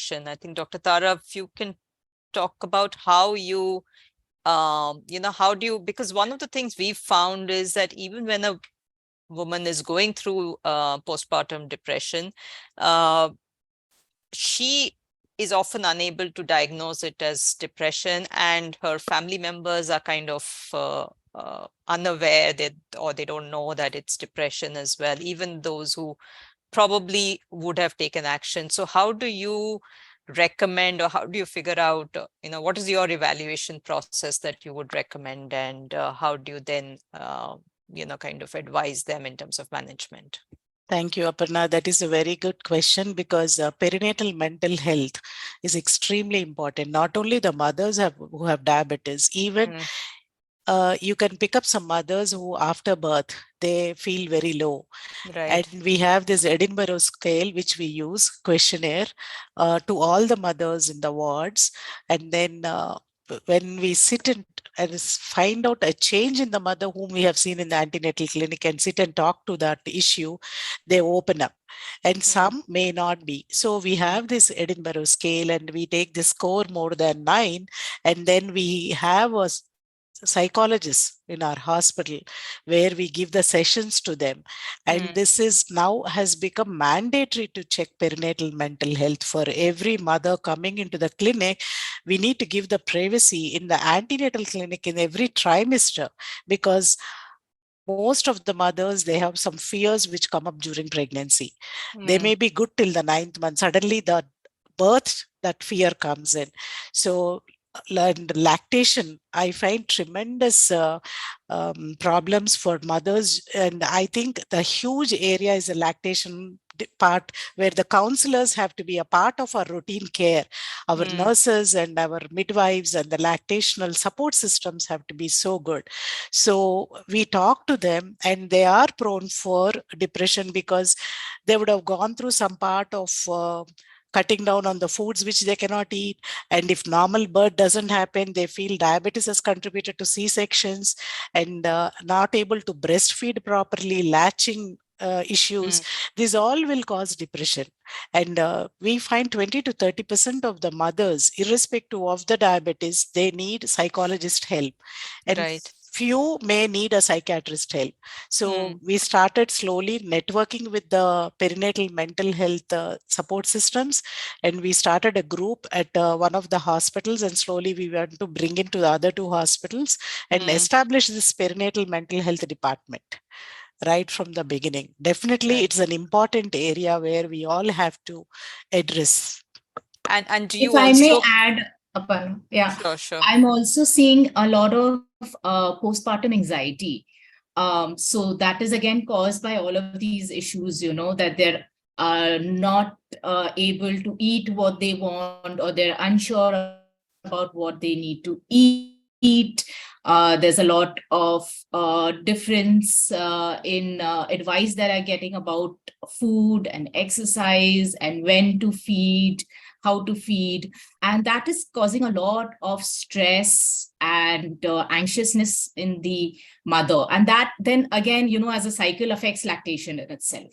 depression. I think Dr. Tara, if you can talk about how you, how do you, because one of the things we've found is that even when a woman is going through postpartum depression, she is often unable to diagnose it as depression, and her family members are kind of unaware that, or they don't know that it's depression as well, even those who probably would have taken action. So how do you recommend, or how do you figure out, what is your evaluation process that you would recommend, and how do you then, kind of advise them in terms of management? Thank you, Aparna. That is a very good question, because perinatal mental health is extremely important. Not only the mothers who have diabetes, even you can pick up some mothers who after birth, they feel very low. Right. And we have this Edinburgh scale, which we use, questionnaire, to all the mothers in the wards. And then when we sit and find out a change in the mother whom we have seen in the antenatal clinic and sit and talk to that issue, they open up. And some may not be. So we have this Edinburgh scale, and we take the score more than 9. And then we have a psychologists in our hospital where we give the sessions to them, and this is now has become mandatory to check perinatal mental health for every mother coming into the clinic. We need to give the privacy in the antenatal clinic in every trimester, because most of the mothers, they have some fears which come up during pregnancy. They may be good till the 9th month, suddenly the birth, that fear comes in. So and lactation, I find tremendous problems for mothers. And I think the huge area is the lactation part, where the counselors have to be a part of our routine care. Our nurses and our midwives and the lactational support systems have to be so good. So we talk to them, and they are prone for depression because they would have gone through some part of cutting down on the foods which they cannot eat. And if normal birth doesn't happen, they feel diabetes has contributed to C-sections, and not able to breastfeed properly, latching issues. These all will cause depression. And we find 20 to 30% of the mothers, irrespective of the diabetes, they need psychologist help. And few may need a psychiatrist help. So we started slowly networking with the perinatal mental health support systems, and we started a group at one of the hospitals, and slowly we went to bring into the other 2 hospitals and establish this perinatal mental health department right from the beginning. Definitely, it's an important area where we all have to address. And do you if I may add, Aparna, yeah, sure. I'm also seeing a lot of postpartum anxiety. So that is again caused by all of these issues, that they're not able to eat what they want, or they're unsure about what they need to eat. There's a lot of difference in advice that I'm getting about food and exercise and when to feed, how to feed. And that is causing a lot of stress and anxiousness in the mother. And that then again, as a cycle affects lactation in itself.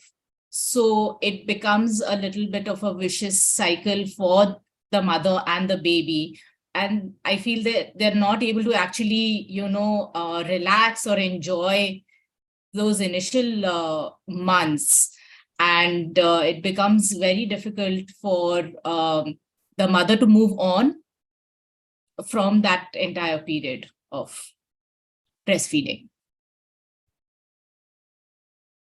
So it becomes a little bit of a vicious cycle for the mother and the baby. And I feel that they're not able to actually, relax or enjoy those initial months. And it becomes very difficult for the mother to move on from that entire period of breastfeeding.